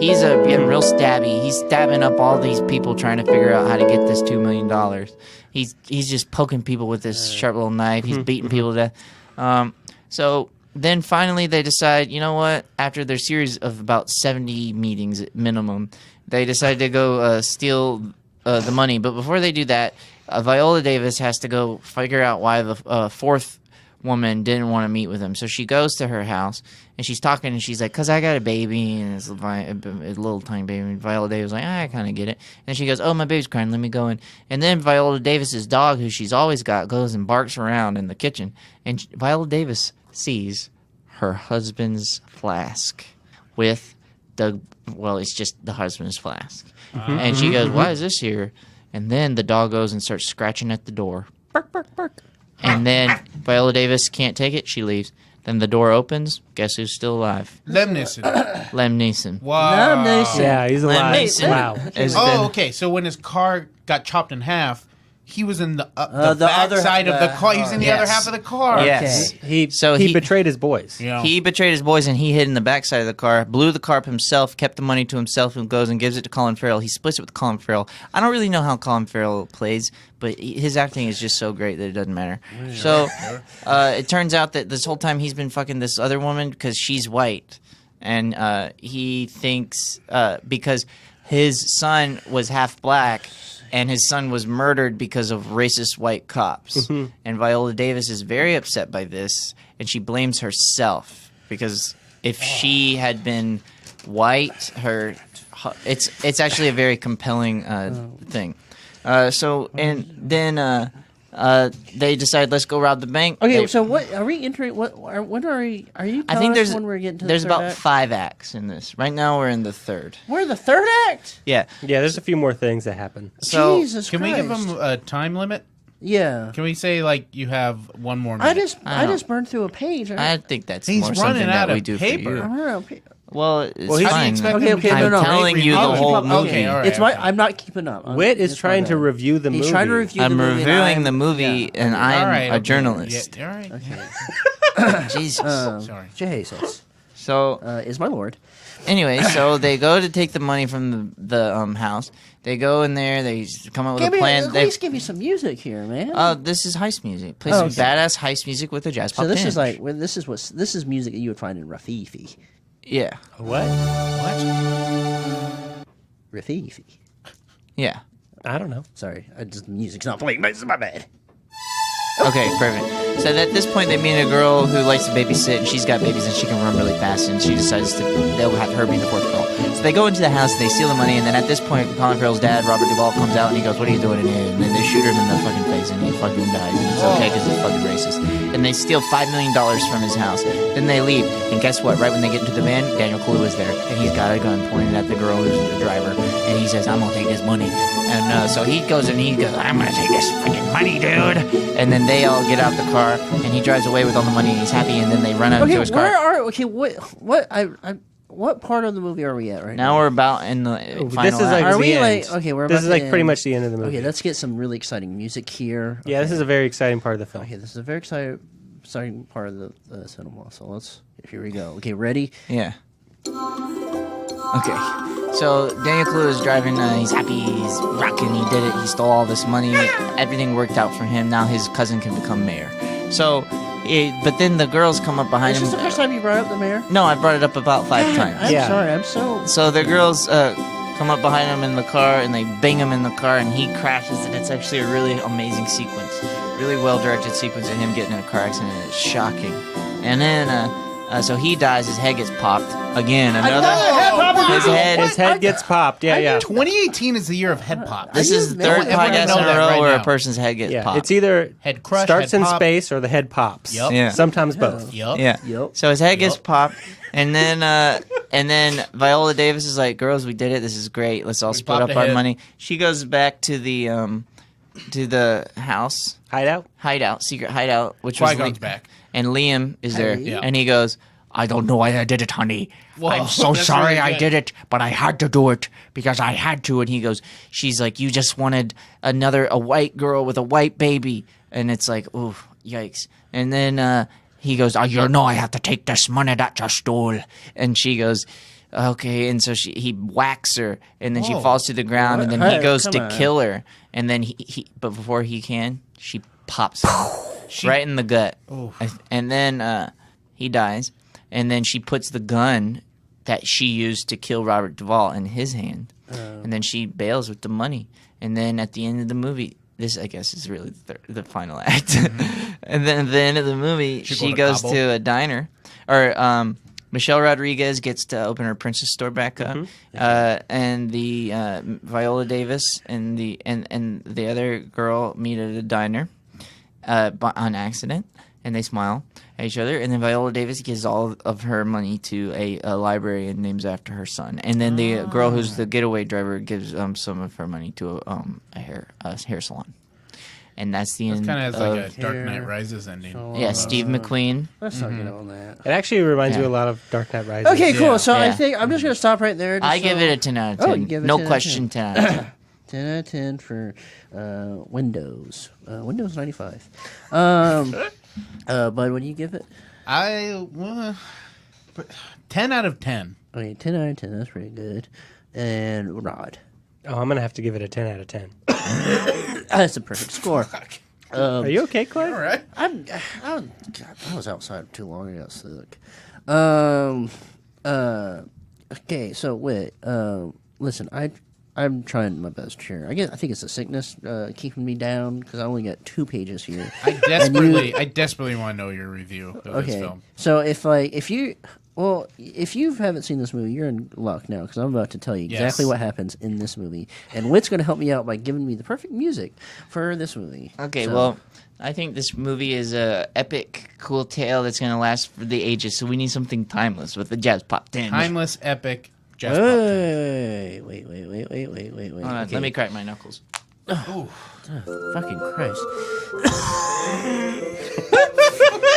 Speaker 2: He's getting real stabby. He's stabbing up all these people trying to figure out how to get this $2 million. He's just poking people with this sharp little knife. He's beating people to death. So then finally they decide, you know what? After their series of about 70 meetings at minimum, they decide to go steal the money. But before they do that, Viola Davis has to go figure out why the fourth woman didn't want to meet with him. So she goes to her house and she's talking and she's like, "Cause I got a baby and it's a little tiny baby." And Viola Davis is like, "I kind of get it." And she goes, "Oh, my baby's crying. Let me go in." And then Viola Davis's dog, who she's always got, goes and barks around in the kitchen. And Viola Davis sees her husband's flask with it's just the husband's flask. And she goes, "Why is this here?" And then the dog goes and starts scratching at the door.
Speaker 3: Bark, bark, bark.
Speaker 2: And then Viola Davis can't take it. She leaves. Then the door opens. Guess who's still alive?
Speaker 5: Lem Neeson.
Speaker 2: Lem Neeson.
Speaker 5: Wow.
Speaker 3: Lem Neeson.
Speaker 4: Yeah, he's alive.
Speaker 2: Neeson.
Speaker 4: Wow.
Speaker 2: Has
Speaker 5: Oh,
Speaker 2: been-
Speaker 5: okay. So when his car got chopped in half, he was in the
Speaker 3: the
Speaker 5: back
Speaker 3: other
Speaker 5: side of the
Speaker 3: half.
Speaker 5: car. He was in the
Speaker 2: Yes.
Speaker 5: other half of the car.
Speaker 2: Yes.
Speaker 4: He
Speaker 2: he-
Speaker 4: betrayed his boys.
Speaker 5: Yeah.
Speaker 2: He betrayed his boys and he hid in the backside of the car, blew the car up himself, kept the money to himself, and goes and gives it to Colin Farrell. He splits it with Colin Farrell. I don't really know how Colin Farrell plays, but his acting is just so great that it doesn't matter. So it turns out that this whole time he's been fucking this other woman because she's white. And he thinks because his son was half black and his son was murdered because of racist white cops. And Viola Davis is very upset by this, and she blames herself because if she had been white, it's actually a very compelling thing. And then they decide, let's go rob the bank.
Speaker 3: Okay, so what are we entering? When are you?
Speaker 2: I think
Speaker 3: us when we're getting to
Speaker 2: there's
Speaker 3: the third
Speaker 2: about
Speaker 3: act?
Speaker 2: 5 acts in this. Right now we're in the third.
Speaker 3: We're in the third act.
Speaker 2: Yeah.
Speaker 4: Yeah, there's a few more things that happen.
Speaker 2: So
Speaker 3: Jesus
Speaker 5: Can
Speaker 3: Christ!
Speaker 5: we give him a time limit?
Speaker 3: Yeah.
Speaker 5: Can we say like you have one more
Speaker 3: I
Speaker 5: minute?
Speaker 3: I just burned through a page.
Speaker 2: I think that's
Speaker 5: He's
Speaker 2: more
Speaker 5: running
Speaker 2: something
Speaker 5: out
Speaker 2: that
Speaker 5: of
Speaker 2: we do
Speaker 5: paper.
Speaker 2: for you. Well, it's
Speaker 4: Well, he's
Speaker 2: fine.
Speaker 5: expecting
Speaker 3: Okay,
Speaker 2: I'm
Speaker 3: no.
Speaker 2: telling you the whole movie.
Speaker 5: Okay, all right.
Speaker 3: It's my. I'm not keeping up.
Speaker 4: Wit is
Speaker 3: It's my
Speaker 4: trying to
Speaker 3: bad.
Speaker 4: review the movie.
Speaker 3: He's trying to review the
Speaker 2: I'm
Speaker 3: movie. and
Speaker 2: reviewing the movie, and
Speaker 5: All
Speaker 2: I'm
Speaker 5: right,
Speaker 2: a
Speaker 5: okay.
Speaker 2: journalist.
Speaker 5: Yeah, all right.
Speaker 2: Jesus.
Speaker 5: Sorry.
Speaker 3: Jesus
Speaker 2: So
Speaker 3: is my lord.
Speaker 2: anyway, so they go to take the money from the house. They go in there. They come up with a plan.
Speaker 3: At least give me some music here, man.
Speaker 2: This is heist music. Play
Speaker 3: Oh,
Speaker 2: some
Speaker 3: okay.
Speaker 2: badass heist music with a jazz pop.
Speaker 3: so this
Speaker 2: tinge.
Speaker 3: is like this is music that you would find in Rafifi.
Speaker 2: yeah,
Speaker 4: What?
Speaker 3: Rafifi.
Speaker 2: yeah.
Speaker 4: I don't know.
Speaker 3: Sorry, the music's not playing. It's my bad.
Speaker 2: Okay, perfect. So at this point, they meet a girl who likes to babysit, and she's got babies, and she can run really fast, and she decides they'll have her be the fourth girl. So they go into the house, they steal the money, and then at this point, Colin Farrell's dad, Robert Duvall, comes out, and he goes, "What are you doing in here?" And then they shoot him in the fucking face, and he fucking dies, and it's okay because he's fucking racist. And they steal $5 million from his house. Then they leave, and guess what? Right when they get into the van, Daniel Kaluuya is there, and he's got a gun pointed at the girl who's the driver, and he says, "I'm gonna take this money." And so he goes, and he goes, "I'm gonna take this freaking money, dude." And then they all get out the car, and he drives away with all the money, and he's happy, and then they run out to his car.
Speaker 3: What part of the movie are we at right
Speaker 2: Now
Speaker 3: now?
Speaker 2: we're about in the final
Speaker 4: This is like
Speaker 2: act.
Speaker 3: Are we
Speaker 4: the
Speaker 3: like
Speaker 4: end.
Speaker 3: okay? We're
Speaker 4: This
Speaker 3: about
Speaker 4: is like
Speaker 3: to
Speaker 4: pretty
Speaker 3: end.
Speaker 4: much the end of the movie.
Speaker 3: Okay, let's get some really exciting music here.
Speaker 4: Yeah, this is a very exciting part of the film.
Speaker 3: Okay, this is a very exciting part of the cinema. So here we go. Okay, ready?
Speaker 2: Yeah. Okay. So Daniel Kaluuya is driving. He's happy. He's rocking. He did it. He stole all this money. Everything worked out for him. Now his cousin can become mayor. So, but then the girls come up behind
Speaker 3: Is
Speaker 2: him.
Speaker 3: this the first time you brought up the mayor?
Speaker 2: No, I brought it up about 5 times.
Speaker 3: I'm
Speaker 4: Yeah.
Speaker 3: sorry. I'm so.
Speaker 2: So the girls come up behind him in the car, and they bang him in the car, and he crashes. And it's actually a really amazing sequence, really well-directed sequence of him getting in a car accident. It's shocking. And then, so he dies. His head gets popped again.
Speaker 4: His head gets popped. Yeah.
Speaker 5: 2018 is the year of head pop.
Speaker 2: This is the third
Speaker 5: Everyone
Speaker 2: podcast
Speaker 5: know
Speaker 2: in a
Speaker 5: that
Speaker 2: row
Speaker 5: right
Speaker 2: where
Speaker 5: now.
Speaker 2: a person's head gets
Speaker 4: Yeah,
Speaker 2: popped.
Speaker 4: it's either
Speaker 5: Head crush,
Speaker 4: starts
Speaker 5: head
Speaker 4: in
Speaker 5: pop.
Speaker 4: space or the head pops.
Speaker 5: Yep.
Speaker 2: Yeah.
Speaker 4: Sometimes both.
Speaker 5: Yup.
Speaker 2: Yeah.
Speaker 3: Yep.
Speaker 2: So his head gets popped, and then Viola Davis is like, "Girls, we did it. This is great. Let's all split
Speaker 5: popped
Speaker 2: up
Speaker 5: a
Speaker 2: our
Speaker 5: head."
Speaker 2: money." She goes back to the house
Speaker 4: Hideout.
Speaker 2: secret hideout, which was
Speaker 5: Qui-Gon's back.
Speaker 2: and Liam is there,
Speaker 5: Yeah.
Speaker 2: and he goes, "I don't know why I did it, honey.
Speaker 5: Whoa,
Speaker 2: I'm so
Speaker 5: that's
Speaker 2: sorry
Speaker 5: really
Speaker 2: I
Speaker 5: good.
Speaker 2: did it, but I had to do it because I had to." And he goes, "She's like, you just wanted a white girl with a white baby," and it's like, ooh, yikes. And then he goes, "Oh, you know I have to take this money that you stole," and she goes, "Okay," and so he whacks her, and then she
Speaker 5: Whoa.
Speaker 2: falls to the ground, and then
Speaker 3: Hey,
Speaker 2: he goes
Speaker 3: come
Speaker 2: to
Speaker 3: on.
Speaker 2: kill her, and then but before he can, she pops him right in the gut, and then he dies, and then she puts the gun that she used to kill Robert Duvall in his hand, and then she bails with the money, and then at the end of the movie. This, I guess, is really the final act. And then at the end of the movie,
Speaker 5: She
Speaker 2: she
Speaker 5: go to
Speaker 2: goes
Speaker 5: Cabo?
Speaker 2: to a diner, or Michelle Rodriguez gets to open her Princess store back up, and the Viola Davis and the other girl meet at a diner on accident, and they smile at each other. And then Viola Davis gives all of her money to a library and names after her son. And then the girl who's the getaway driver gives some of her money to a hair salon. And that's the end.
Speaker 5: Kind of has like
Speaker 2: of,
Speaker 5: a Dark Knight Rises ending.
Speaker 2: yeah, Steve McQueen.
Speaker 3: Let's not get on that.
Speaker 4: It actually reminds
Speaker 2: Yeah.
Speaker 4: you a lot of Dark Knight Rises.
Speaker 3: Okay, cool.
Speaker 5: Yeah.
Speaker 3: So I
Speaker 2: Yeah.
Speaker 3: think I'm just gonna stop right there.
Speaker 2: I give it a 10 out of 10.
Speaker 3: Oh, you give it
Speaker 2: no
Speaker 3: 10 out of
Speaker 2: question, 10 out of 10.
Speaker 3: 10 out of 10 for Windows. Windows 95. Bud, what do you give it?
Speaker 5: 10 out of 10.
Speaker 3: Okay, 10 out of 10. That's pretty good. And Rod.
Speaker 4: Oh, I'm gonna have to give it a 10 out of 10.
Speaker 3: That's a perfect score.
Speaker 4: Are you okay, Clay?
Speaker 5: All right.
Speaker 3: I was outside too long. I got sick. Okay, so wait. Listen, I'm trying my best here. I think it's a sickness keeping me down because I only got 2 pages here.
Speaker 5: I desperately want to know your review of this
Speaker 3: Okay,
Speaker 5: film.
Speaker 3: so if you haven't seen this movie, you're in luck now because I'm about to tell you exactly
Speaker 5: Yes.
Speaker 3: what happens in this movie, and Whit's going to help me out by giving me the perfect music for this movie.
Speaker 2: Okay,
Speaker 3: So-
Speaker 2: well, I think this movie is a epic, cool tale that's going to last for the ages, so we need something timeless with the jazz pop tinge.
Speaker 5: Timeless, epic, jazz pop.
Speaker 3: Wait.
Speaker 2: Hold on,
Speaker 3: Okay.
Speaker 2: let me crack my knuckles.
Speaker 3: Fucking Christ.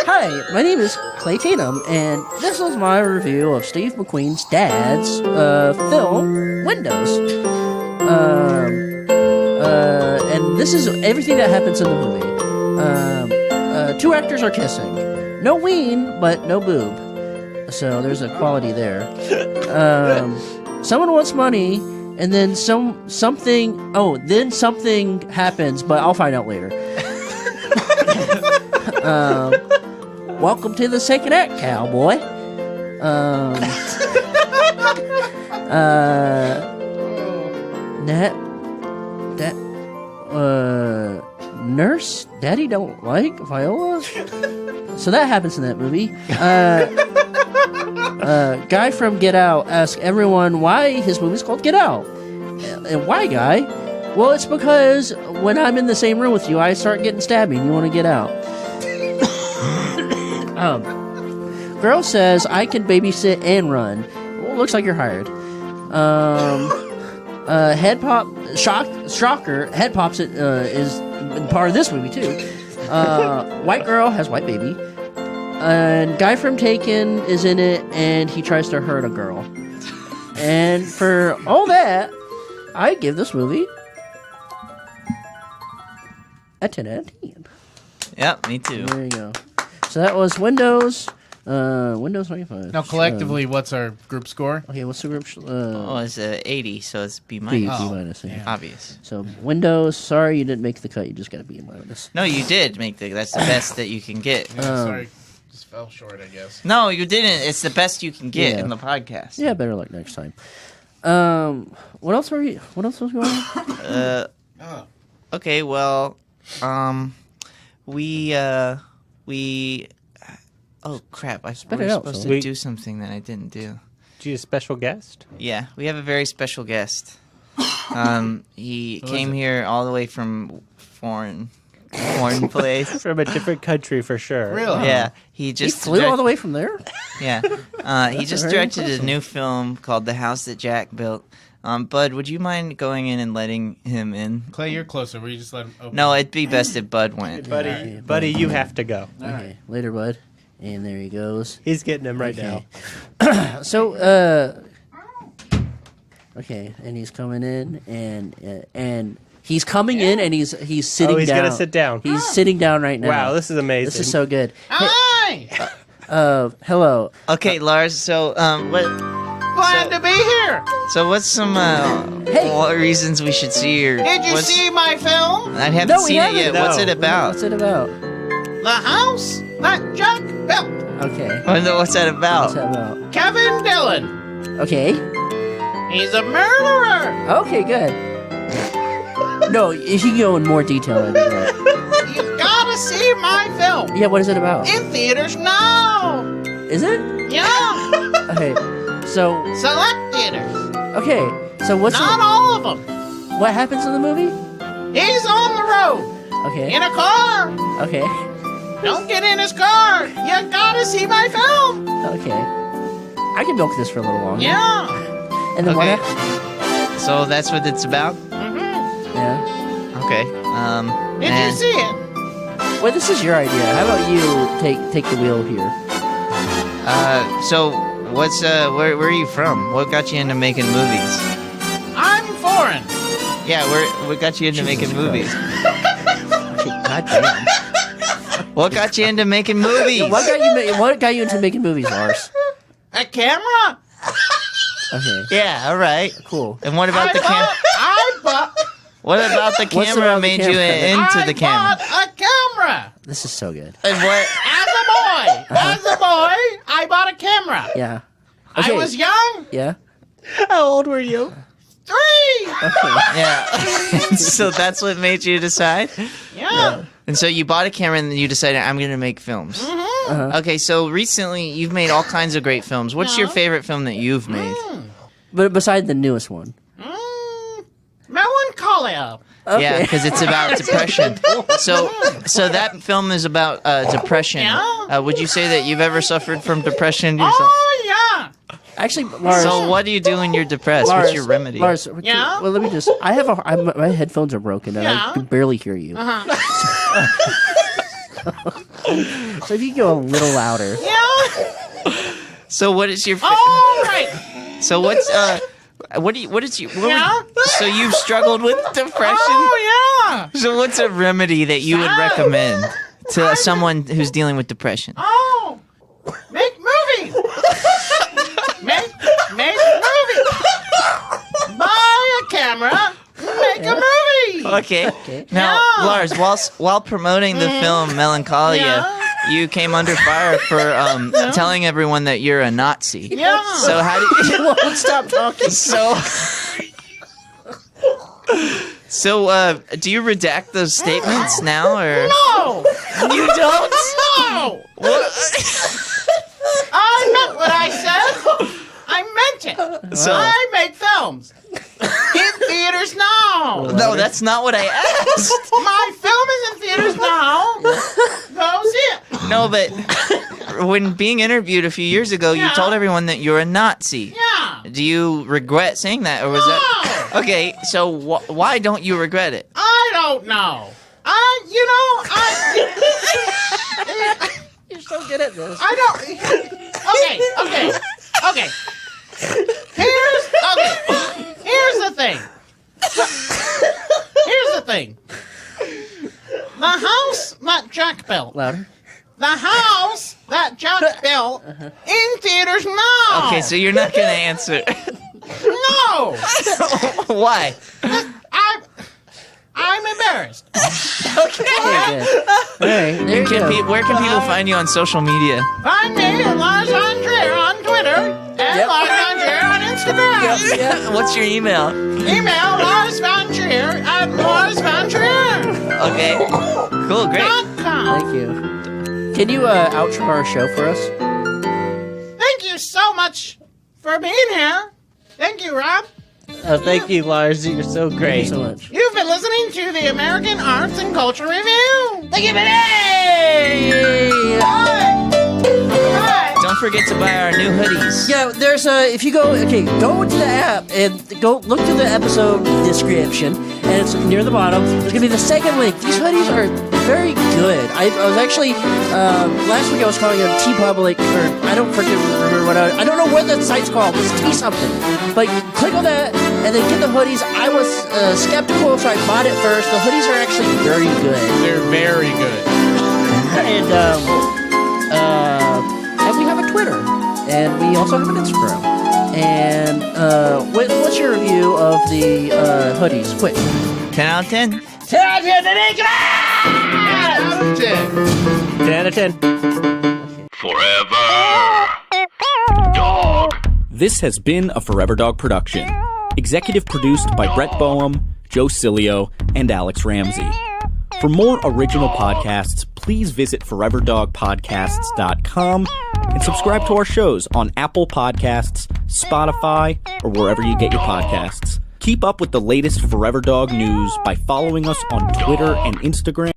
Speaker 3: Hi, my name is Clay Tatum, and this is my review of Steve McQueen's dad's film, Windows. And this is everything that happens in the movie. 2 actors are kissing. No ween, but no boob. So there's a quality there. Someone wants money, and then something happens, but I'll find out later. Welcome to the second act, cowboy. Nurse, Daddy don't like Viola? So that happens in that movie. Guy from Get Out asks everyone why his movie's called Get Out. And why, Guy? Well, it's because when I'm in the same room with you, I start getting stabby and you want to get out. Girl says, I can babysit and run. Well, looks like you're hired. Head pop, shocker, head pops is part of this movie too. White girl has white baby. And guy from Taken is in it, and he tries to hurt a girl. And for all that, I give this movie a 10 out of 10.
Speaker 2: Yep, me too.
Speaker 3: There you go. So that was Windows 95.
Speaker 5: Now, collectively, what's our group score?
Speaker 3: Okay, what's the group?
Speaker 2: It's 80, so it's B
Speaker 3: B,
Speaker 2: minus.
Speaker 3: B minus. Yeah.
Speaker 2: Obvious.
Speaker 3: So Windows, sorry you didn't make the cut. You just got to be a minus.
Speaker 2: No, you did make that's the best that you can get.
Speaker 5: Sorry, just fell short, I guess.
Speaker 2: No, you didn't. It's the best you can get in the podcast.
Speaker 3: Yeah, better luck next time. What else was going on?
Speaker 2: Okay, well, we. Oh crap! I
Speaker 3: Spit
Speaker 2: was
Speaker 3: it out,
Speaker 2: supposed
Speaker 3: so.
Speaker 2: to do something that I didn't do.
Speaker 4: Do you have a special guest?
Speaker 2: Yeah, we have a very special guest. He came here all the way from foreign place.
Speaker 4: From a different country for sure.
Speaker 5: Really?
Speaker 2: Yeah, he
Speaker 3: He
Speaker 2: just
Speaker 3: flew all the way from there?
Speaker 2: Yeah, he just
Speaker 3: Very
Speaker 2: directed
Speaker 3: impressive.
Speaker 2: a new film called The House That Jack Built. Bud, would you mind going in and letting him in?
Speaker 5: Clay, you're closer. Will you just let him open?
Speaker 2: No, it'd be best if Bud went.
Speaker 4: Buddy, you have to go.
Speaker 3: Okay, later, bud. And there he goes.
Speaker 4: He's getting him right
Speaker 3: Okay.
Speaker 4: now.
Speaker 3: So, okay, and he's coming in, and he's coming in, and he's sitting down.
Speaker 4: Oh, he's gonna sit down.
Speaker 3: He's sitting down right now.
Speaker 4: Wow, this is amazing.
Speaker 3: This is so good.
Speaker 5: Hi!
Speaker 3: Hello.
Speaker 2: Okay, Lars. So, what?
Speaker 5: Glad to be here.
Speaker 2: So, what's some what reasons we should see your?
Speaker 5: Did you see my film?
Speaker 2: I haven't
Speaker 3: No, we
Speaker 2: seen
Speaker 3: haven't.
Speaker 2: it yet.
Speaker 4: No.
Speaker 2: What's it about?
Speaker 3: What's it about?
Speaker 5: The house that Jack built.
Speaker 3: Okay.
Speaker 2: What's that about?
Speaker 3: What's that about?
Speaker 5: Kevin Dillon.
Speaker 3: Okay.
Speaker 5: He's a murderer.
Speaker 3: Okay, good. No, if you can go in more detail, that'd be great.
Speaker 5: You gotta see my film.
Speaker 3: Yeah, what is it about?
Speaker 5: In theaters now.
Speaker 3: Is it?
Speaker 5: Yeah.
Speaker 3: Okay. So,
Speaker 5: Select theaters.
Speaker 3: okay. So what's
Speaker 5: Not all of them.
Speaker 3: what happens in the movie?
Speaker 5: He's on the road.
Speaker 3: Okay.
Speaker 5: In a car.
Speaker 3: Okay.
Speaker 5: Don't get in his car. You gotta see my film.
Speaker 3: Okay. I can milk this for a little longer.
Speaker 5: Yeah.
Speaker 3: And then
Speaker 2: Okay.
Speaker 3: what happens?
Speaker 2: So that's what it's about.
Speaker 3: Yeah.
Speaker 2: Okay.
Speaker 5: Did you
Speaker 2: and-
Speaker 5: see it?
Speaker 3: Well, this is your idea. How about you take the wheel here?
Speaker 2: So what's where are you from? What got you into making movies?
Speaker 5: I'm foreign.
Speaker 2: Yeah, what got you into making movies?
Speaker 3: God damn.
Speaker 2: What got you into making movies?
Speaker 3: What got you into making movies, Lars?
Speaker 5: A camera?
Speaker 3: Okay.
Speaker 2: Yeah, all right.
Speaker 3: Cool.
Speaker 2: And what about the camera? What about the
Speaker 3: What's
Speaker 2: camera
Speaker 3: about the
Speaker 2: made
Speaker 3: camera?
Speaker 2: you into the camera?
Speaker 5: I bought a camera.
Speaker 3: This is so good.
Speaker 2: And what?
Speaker 5: As a boy, I bought a camera.
Speaker 3: Yeah.
Speaker 5: I
Speaker 3: Okay.
Speaker 5: was young.
Speaker 3: Yeah.
Speaker 4: How old were you?
Speaker 5: 3.
Speaker 3: Okay.
Speaker 2: Yeah. So that's what made you decide?
Speaker 5: Yeah.
Speaker 2: And so you bought a camera and then you decided, I'm going to make films.
Speaker 3: Uh-huh.
Speaker 2: Okay, so recently you've made all kinds of great films. What's your favorite film that you've made?
Speaker 3: But beside the newest one.
Speaker 5: Melancholia.
Speaker 3: Okay.
Speaker 2: Yeah, because it's about depression. So that film is about depression.
Speaker 5: Yeah.
Speaker 2: Would you say that you've ever suffered from depression yourself?
Speaker 5: Oh, yeah.
Speaker 3: Actually, Lars.
Speaker 2: So what do you do when you're depressed?
Speaker 3: Lars,
Speaker 2: What's your remedy?
Speaker 3: Lars,
Speaker 5: Yeah?
Speaker 3: well, let me just. My headphones are broken and I
Speaker 5: Yeah?
Speaker 3: can barely hear you.
Speaker 5: Uh-huh.
Speaker 3: So if you go a little louder.
Speaker 5: Yeah.
Speaker 2: So what is your?
Speaker 5: All right.
Speaker 2: So what's what is you?
Speaker 5: Yeah?
Speaker 2: So you've struggled with depression.
Speaker 5: Oh, yeah.
Speaker 2: So what's a remedy that you would recommend to someone who's dealing with depression?
Speaker 5: Oh. Make movies. Make movies. Buy a camera. Make a movie.
Speaker 2: Okay. Now,
Speaker 5: Yeah.
Speaker 2: Lars, while promoting the film Melancholia,
Speaker 5: Yeah.
Speaker 2: you came under fire for telling everyone that you're a Nazi.
Speaker 5: Yeah.
Speaker 2: So how do you?
Speaker 3: Won't stop talking.
Speaker 2: So, do you redact those statements now, or
Speaker 6: No!
Speaker 2: you don't?
Speaker 6: No!
Speaker 2: What?
Speaker 6: I meant what I said. I meant it.
Speaker 2: So-
Speaker 6: I make films. In theaters now.
Speaker 2: No, that's not what I asked.
Speaker 6: My film is in theaters now. Go see it.
Speaker 2: No, but when being interviewed a few years ago, you
Speaker 6: Yeah.
Speaker 2: told everyone that you're a Nazi.
Speaker 6: Yeah.
Speaker 2: Do you regret saying that, or was that okay? So why don't you regret it?
Speaker 6: I don't know.
Speaker 3: You're so good at this.
Speaker 6: I don't. Okay. Here's the thing. The house that Jack built.
Speaker 3: Louder.
Speaker 6: The house that Jack built in theaters now.
Speaker 2: Okay, so you're not gonna answer.
Speaker 6: No.
Speaker 2: Why?
Speaker 6: I'm embarrassed.
Speaker 2: Okay.
Speaker 3: Very good. All right, there you go.
Speaker 2: Where can people find you on social media?
Speaker 6: Find me at Lars Von Trier on Twitter and Lars Von Trier on Instagram.
Speaker 2: Yeah. What's your email?
Speaker 6: Email Lars Von Trier at Lars Von Trier.
Speaker 2: Okay. Cool. Great.
Speaker 3: Thank you. Can you outro our show for us?
Speaker 6: Thank you so much for being here. Thank you, Rob.
Speaker 4: Thank you, Lars. You're so
Speaker 3: Thank
Speaker 4: great.
Speaker 3: you so much.
Speaker 6: You've been listening to the American Arts and Culture Review. Thank you, Benny. Bye.
Speaker 2: Don't forget to buy our new hoodies.
Speaker 3: Yeah, there's if you go to the app and go look to the episode description, and it's near the bottom. There's gonna be the second link. These hoodies are very good. I was actually last week I was calling it TeePublic, or I don't remember what I don't know what the site's called. It's T something. But click on that and then get the hoodies. I was skeptical, so I bought it first. The hoodies are actually very good.
Speaker 5: They're very good.
Speaker 3: And we have a Twitter, and we also have an Instagram. And what's your review of the hoodies? Quick.
Speaker 2: 10 out of 10.
Speaker 3: 10
Speaker 4: 10 out of 10.
Speaker 1: Forever Dog.
Speaker 7: This has been a Forever Dog production. Executive produced by Brett Boehm, Joe Cilio, and Alex Ramsey. For more original podcasts, please visit foreverdogpodcasts.com and subscribe to our shows on Apple Podcasts, Spotify, or wherever you get your podcasts. Keep up with the latest Forever Dog news by following us on Twitter and Instagram.